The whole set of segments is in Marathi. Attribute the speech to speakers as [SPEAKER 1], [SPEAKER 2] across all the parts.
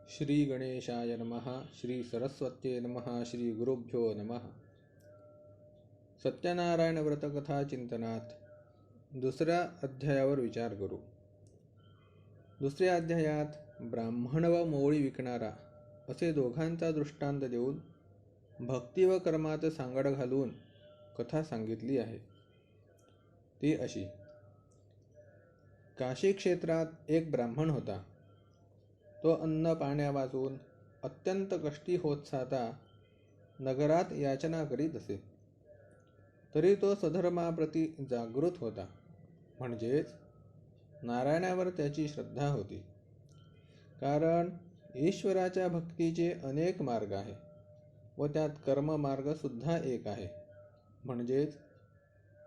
[SPEAKER 1] श्री गणेशाय नमः. श्री सरस्वत्ये नमः. श्री गुरुभ्यो नमः. सत्यनारायण व्रतकथा चिंतनात दुसऱ्या अध्यायावर विचार करू. दुसऱ्या अध्यायात ब्राह्मण व मोळी विकणारा असे दोघांचा दृष्टांत देऊन भक्ती व कर्मात सांगड घालून कथा सांगितली आहे. ती अशी. काशी क्षेत्रात एक ब्राह्मण होता. तो अन्न पाण्या वाचून अत्यंत कष्टी होत साता नगरात याचना करीत असे. तरी तो सधर्माप्रती जागृत होता, म्हणजेच नारायणावर त्याची श्रद्धा होती. कारण ईश्वराच्या भक्तीचे अनेक मार्ग आहे व त्यात कर्ममार्ग सुद्धा एक आहे, म्हणजेच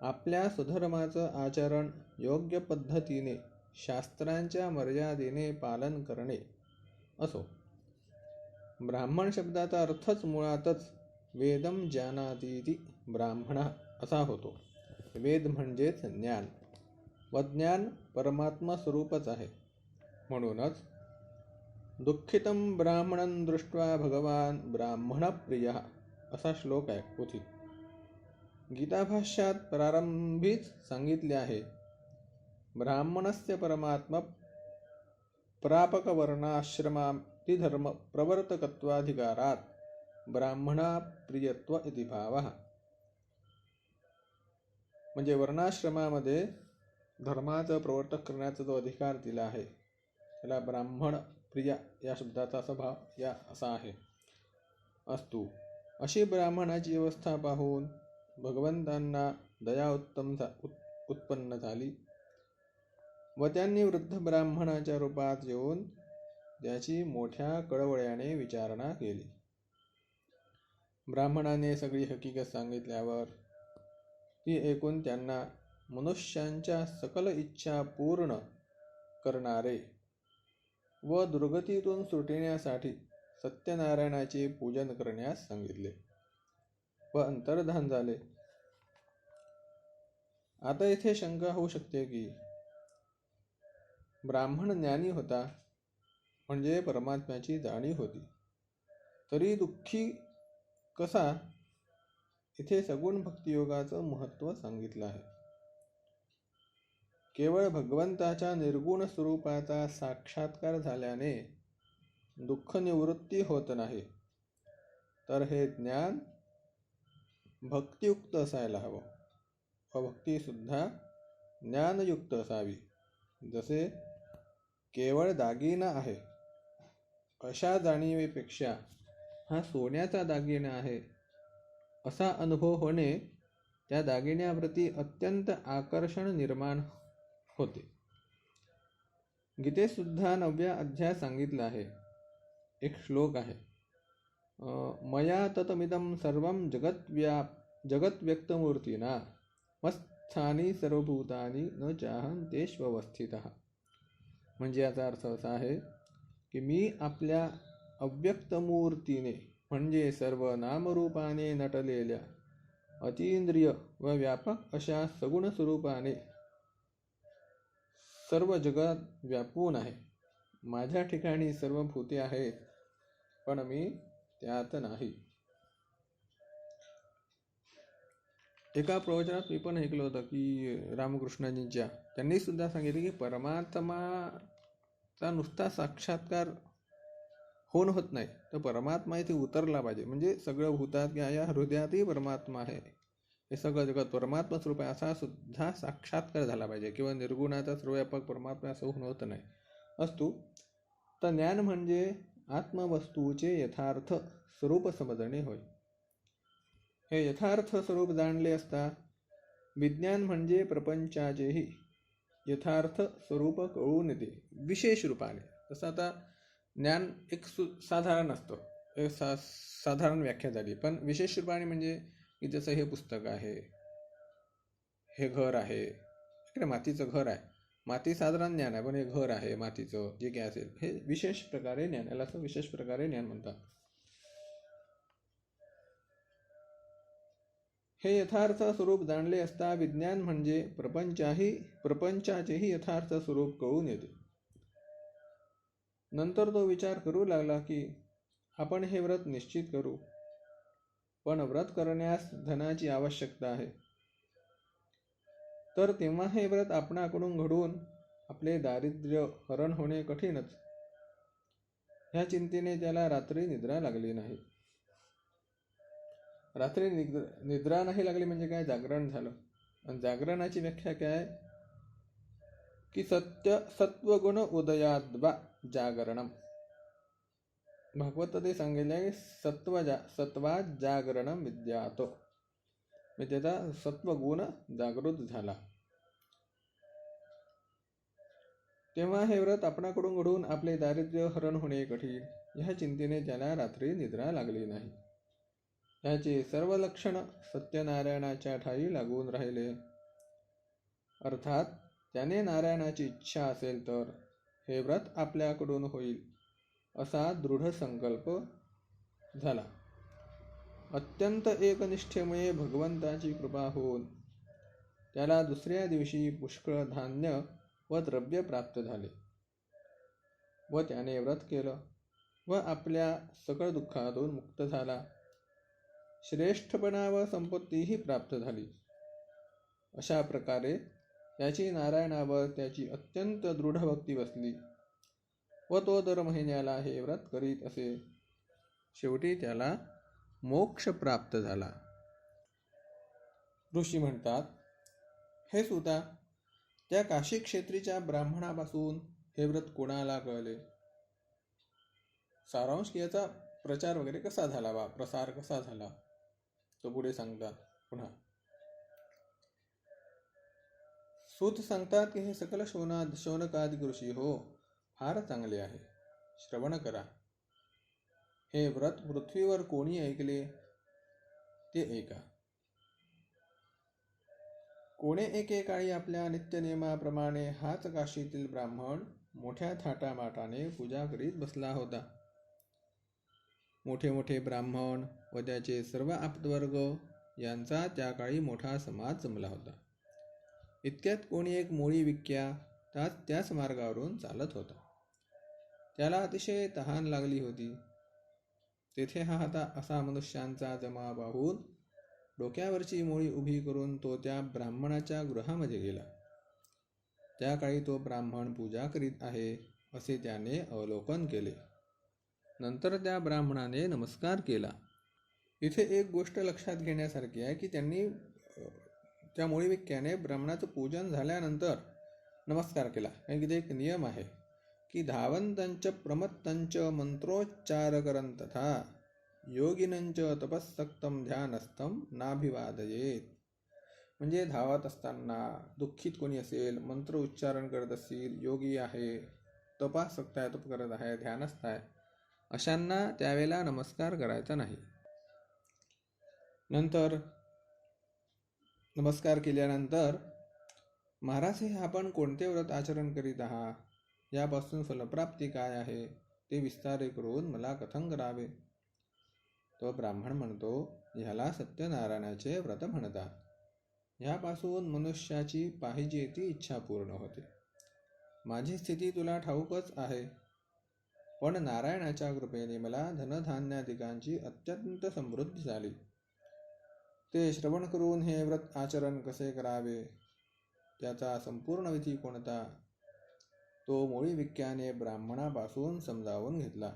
[SPEAKER 1] आपल्या स्वधर्माचं आचरण योग्य पद्धतीने शास्त्रांच्या मर्यादेने पालन करणे असो. ब्राह्मण शब्दाचा अर्थच मुळातच वेदम जानातीति ब्राह्मण असा होतो. वेद म्हणजेच ज्ञान व ज्ञान परमात्मा स्वरूपच आहे. म्हणूनच दुःखितं ब्राह्मणं दृष्ट्वा भगवान ब्राह्मण प्रिय असा श्लोक आहे पोथीत. गीताभाष्यात प्रारंभीच सांगितले आहे, ब्राह्मणस्य परमात्मा प्रापक वर्णाश्रमाति धर्म प्रवर्तकत्वाधिकारात ब्राह्मणा प्रियत्व इति भावः. म्हणजे वर्णाश्रमामध्ये धर्माचं प्रवर्तक करण्याचा जो अधिकार दिला आहे त्याला ब्राह्मण प्रिय या शब्दाचा स्वभाव असा आहे. अस्तु, अशी ब्राह्मणाची अवस्था पाहून भगवंतांना दया उत्पन्न झाली व त्यांनी वृद्ध ब्राह्मणाच्या रूपात येऊन त्याची मोठ्या कळवळ्याने विचारणा केली. ब्राह्मणाने सगळी हकीकत सांगितल्यावर ती ऐकून त्यांना मनुष्यांच्या सकल इच्छा पूर्ण करणारे व दुर्गतीतून सुटण्यासाठी सत्यनारायणाचे पूजन करण्यास सांगितले व अंतर्धान झाले. आता येथे शंका होऊ शकते की ब्राह्मण ज्ञानी होता, म्हणजे परमात्म्याची जाणीव होती, तरी दुःखी कसा? इथे सगुण भक्तियोगाचं महत्त्व सांगितलं आहे. केवळ भगवंताच्या निर्गुण स्वरूपाचा साक्षात्कार झाल्याने दुःख निवृत्ती होत नाही, तर हे ज्ञान भक्तियुक्त असायला हवं व भक्ती सुद्धा ज्ञानयुक्त असावी. जसे केवळ दागिना आहे अशा जाणीवेपेक्षा हा सोन्याचा दागिना आहे असा अनुभव होणे त्या दागिन्याप्रती अत्यंत आकर्षण निर्माण होते. गीतेत सुद्धा 9व्या अध्यायात सांगितलं आहे. एक श्लोक आहे, मया ततमिदं सर्वं जगद्व्यक्तमूर्तिना मत्स्थानी सर्वभूतानि न चाहन्तेष्वस्थितः. म्हणजे याचा अर्थ असा आहे की मी आपल्या अव्यक्त मूर्तीने म्हणजे सर्व नामरूपाने नटलेल्या अतींद्रिय व व्यापक अशा सगुण स्वरूपाने सर्व जगात व्यापून आहे. माझ्या ठिकाणी सर्व भूते आहेत, पण मी त्यात नाही. एका प्रवचनात मी पण ऐकलं होतं की रामकृष्णाजींच्या, त्यांनी सुद्धा सांगितले की परमात्माचा नुसता साक्षात्कार होऊन होत नाही, तर परमात्मा इथे उतरला पाहिजे. म्हणजे सगळं भूतात किंवा या हृदयातही परमात्मा आहे, हे सगळं जगत परमात्मा स्वरूप आहे असा सुद्धा साक्षात्कार झाला पाहिजे. किंवा निर्गुणाचा सर्वव्यापक परमात्मा असं होऊन होत नाही. असतो तर ज्ञान म्हणजे आत्मवस्तूचे यथार्थ स्वरूप समजणे होय. हे यथार्थ स्वरूप जाणले असता विज्ञान म्हणजे प्रपंचाचेही यथार्थ स्वरूप कळून येते विशेष रूपाने. तसं आता ज्ञान एक साधारण असतं, एक साधारण व्याख्या झाली, पण विशेष रूपाने म्हणजे की जसं हे पुस्तक आहे, हे घर आहे, इकडे मातीचं घर आहे, माती साधारण ज्ञान आहे, पण हे घर आहे मातीचं जे काय असेल हे विशेष प्रकारे ज्ञान, याला असं विशेष प्रकारे ज्ञान म्हणतात. हे यथार्थ स्वरूप जाणले असता विज्ञान म्हणजे प्रपंचाचेही यथार्थ स्वरूप कळून येते. नंतर तो विचार करू लागला की आपण हे व्रत निश्चित करू, पण व्रत करण्यास धनाची आवश्यकता आहे. तर तेव्हा हे व्रत आपणाकडून घडून आपले दारिद्र्य हरण होणे कठीणच. ह्या चिंतेने त्याला रात्री निद्रा लागली नाही. रात्री निद्रा नाही लागली म्हणजे काय? जागरण झालं. आणि जागरणाची व्याख्या काय? की सत्वगुण उदयाद्वा जागरणम. भागवत ते सांगितले सत्वा जागरणम विद्यातो, म्हणजे त्याचा सत्वगुण जागृत झाला. तेव्हा हे व्रत आपणाकडून घडून आपले दारिद्र्य हरण होणे कठीण. ह्या चिंतेने त्याला रात्री निद्रा लागली नाही. ह्याचे सर्व लक्षण सत्यनारायणाच्या ठाई लागून राहिले. अर्थात त्याने नारायणाची इच्छा असेल तर हे व्रत आपल्याकडून होईल असा दृढ संकल्प झाला. अत्यंत एकनिष्ठेमुळे भगवंताची कृपा होऊन त्याला दुसऱ्या दिवशी पुष्कळ धान्य व द्रव्य प्राप्त झाले व त्याने व्रत केलं व आपल्या सकळ दुःखातून मुक्त झाला. श्रेष्ठपणा व संपत्तीही प्राप्त झाली. अशा प्रकारे त्याची नारायणावर त्याची अत्यंत दृढ भक्ती बसली व तो दर महिन्याला हे व्रत करीत असे. शेवटी त्याला मोक्ष प्राप्त झाला. ऋषी म्हणतात, हे सुता, त्या काशी क्षेत्रीच्या ब्राह्मणापासून हे व्रत कोणाला कळले? सारांश याचा प्रचार वगैरे कसा झाला वा प्रसार कसा झाला तो पुढे सांगतात. पुन्हा सूत सांगतात की हे सकल शौनकादिक ऋषी हो, फार चांगले आहे, श्रवण करा. हे व्रत पृथ्वीवर कोणी ऐकले ते ऐका. कोणे एकेकाळी आपल्या नित्यनियमाप्रमाणे हाच काशीतील ब्राह्मण मोठ्या थाटामाटाने पूजा करीत बसला होता. मोठे मोठे ब्राह्मण व त्याचे सर्व आप्तवर्ग यांचा त्या काळी मोठा समाज जमला होता. इतक्यात कोणी एक मोळी विक्या त्याच मार्गावरून चालत होता. त्याला अतिशय तहान लागली होती. तेथे हा आता असा मनुष्यांचा जमा पाहून डोक्यावरची मोळी उभी करून तो त्या ब्राह्मणाच्या गृहामध्ये गेला. त्या काळी तो ब्राह्मण पूजा करीत आहे असे त्याने अवलोकन केले. नंतर त्या ब्राह्मणाने नमस्कार केला. इथे एक गोष्ट लक्षात घेण्यासारखी आहे की त्यांनी त्या मोळीविक्याने ब्राह्मणाचं पूजन झाल्यानंतर नमस्कार केला. कारण की ते एक नियम आहे की धावंतंच प्रमत्तंच मंत्रोच्चार करन तथा योगिनंच तपस्सक्तम ध्यानस्थम नाभिवादयेत. म्हणजे धावत असताना दुःखित कोणी असेल, मंत्र उच्चारण करत असतील, योगी आहे, तपासक्त आहे, तप करत आहे, ध्यानस्थ आहे, अशांना त्यावेळेला नमस्कार करायचा नाही. नंतर नमस्कार केल्यानंतर महाराज, हे आपण कोणते व्रत आचरण करीत आहात, यापासून फलप्राप्ती काय आहे ते विस्तार करून मला कथन करावे. तो ब्राह्मण म्हणतो, ह्याला सत्यनारायणाचे व्रत म्हणतात. ह्यापासून मनुष्याची पाहिजे ती इच्छा पूर्ण होते. माझी स्थिती तुला ठाऊकच आहे, पण नारायणाच्या कृपेने मला धनधान्यादिकांची अत्यंत समृद्धी झाली. ते श्रवण करून हे व्रत आचरण कसे करावे, त्याचा संपूर्ण विधी कोणता, तो मोळीविक्याने ब्राह्मणापासून समजावून घेतला.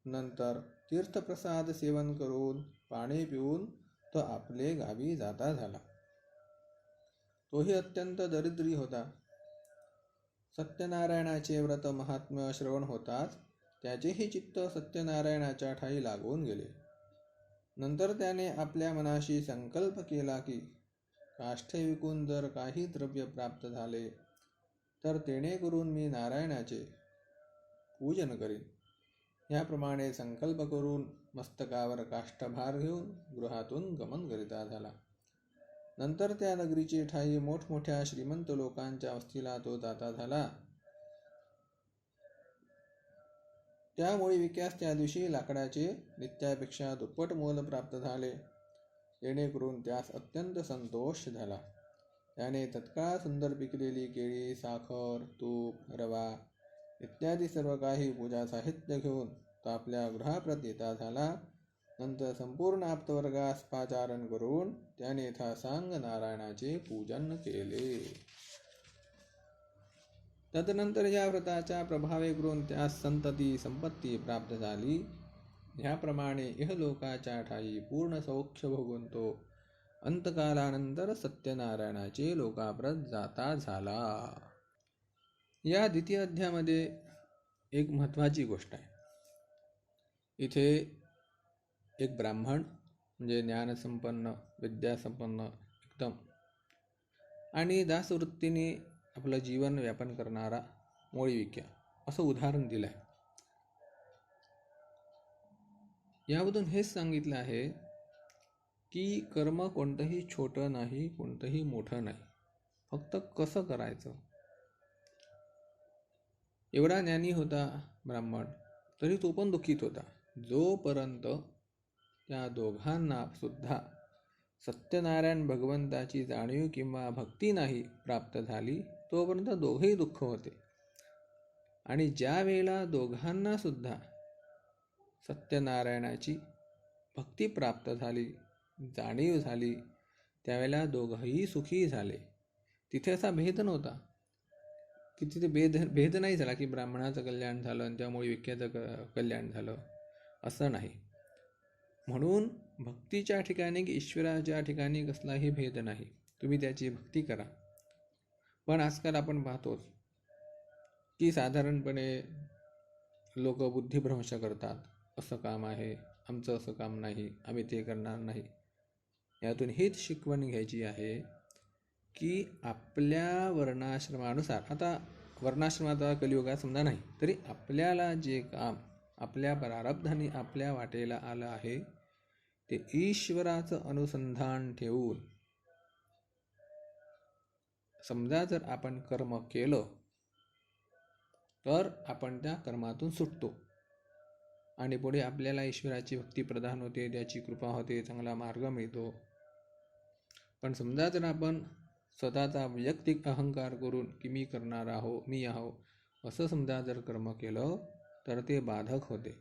[SPEAKER 1] नंतर तीर्थप्रसाद सेवन करून पाणी पिऊन तो आपले गावी जाता झाला. तोही अत्यंत दरिद्री होता. सत्यनारायणाचे व्रत महात्म्य श्रवण होताच त्याचेही चित्त सत्यनारायणाच्या ठाई लागून गेले. नंतर त्याने आपल्या मनाशी संकल्प केला की काष्ठे विकून जर काही द्रव्य प्राप्त झाले तर तेणे करून मी नारायणाचे पूजन करीन. ह्याप्रमाणे संकल्प करून मस्तकावर काष्ठभार घेऊन गृहातून गमन करिता झाला. नंतर त्या नगरीची ठाई मोठमोठ्या श्रीमंत लोकांच्या वस्तीला तो जाता झाला. त्यामुळे विक्यास त्या दिवशी लाकडाचे नित्यापेक्षा दुप्पट मोल प्राप्त झाले. जेणेकरून त्यास अत्यंत संतोष झाला. त्याने तत्काळ सुंदर पिकलेली केळी, साखर, तूप, रवा इत्यादी सर्व काही पूजा साहित्य घेऊन तो आपल्या गृहाप्रत येता झाला. नंतर संपूर्ण आप्तवर्गास पाचारण करून त्याने यथासांग नारायणाचे पूजन केले. तदनंतर या व्रताच्या प्रभावे करून त्यास संतती संपत्ती प्राप्त झाली. ह्याप्रमाणे इहलोकाच्या ठाई पूर्ण सौख्य भोगून तो अंतकालानंतर सत्यनारायणाचे लोकाप्रत जाता झाला. या द्वितीय अध्यायामध्ये एक महत्त्वाची गोष्ट आहे. इथे एक ब्राह्मण म्हणजे ज्ञानसंपन्न विद्यासंपन्न एकदम आणि दासवृत्तीने आपलं जीवन व्यापन करणारा मोळीविक्या असं उदाहरण दिलं आहे. यामधून हेच सांगितलं आहे की कर्म कोणतंही छोटं नाही, कोणतंही मोठं नाही, फक्त कसं करायचं. एवढा ज्ञानी होता ब्राह्मण, तरी तो पण दुःखित होता. जोपर्यंत त्या दोघांना सुद्धा सत्यनारायण भगवंताची जाणीव किंवा भक्ती नाही प्राप्त झाली, तोपर्यंत दोघेही दुःख होते. आणि ज्या वेळेला दोघांना सुद्धा सत्यनारायणाची भक्ती प्राप्त झाली, जाणीव झाली, त्यावेळेला दोघंही सुखी झाले. तिथे असा भेद नव्हता की तिथे भेद नाही झाला की ब्राह्मणाचं कल्याण झालं आणि त्यामुळे विक्याचं कल्याण झालं, असं नाही. म्हणून भक्तीच्या ठिकाणी की ईश्वराच्या ठिकाणी कसलाही भेद नाही, तुम्ही त्याची भक्ती करा. पण आजकाल आपण पाहतोच की साधारणपणे लोक बुद्धिभ्रंश करतात. असं काम आहे, आमचं असं काम नाही, आम्ही ते करणार नाही. यातून हीच शिकवण घ्यायची आहे की आपल्या वर्णाश्रमानुसार, आता वर्णाश्रमाचा कलियुगात समजा नाही, तरी आपल्याला जे काम आपल्या प्रारब्धाने आपल्या वाटेला आलं आहे ते ईश्वराचं अनुसंधान ठेवून, समजा जर आपण कर्म केलं तर आपण त्या कर्मातून सुटतो आणि पुढे आपल्याला ईश्वराची भक्ती प्रदान होते, त्याची कृपा होते, चांगला मार्ग मिळतो. पण समजा जर आपण स्वतःचा वैयक्तिक अहंकार करून की मी करणार आहो, मी आहो, असं समजा जर कर्म केलं तर ते बाधक होते.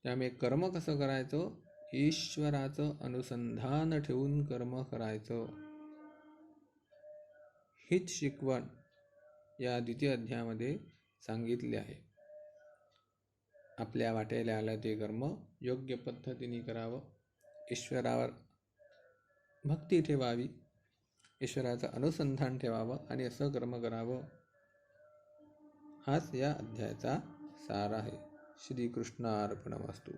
[SPEAKER 1] त्यामुळे कर्म कसं करायचं, ईश्वराचं अनुसंधान ठेवून कर्म करायचं. हीच शिकवण या द्वितीय अध्यायामध्ये सांगितले आहे. आपल्या वाटेला आलं ते कर्म योग्य पद्धतीने करावं, ईश्वरावर भक्ती ठेवावी, ईश्वराचं अनुसंधान ठेवावं आणि असं कर्म करावं. हाच या अध्यायाचा सार आहे. श्रीकृष्णार्पणमस्तु.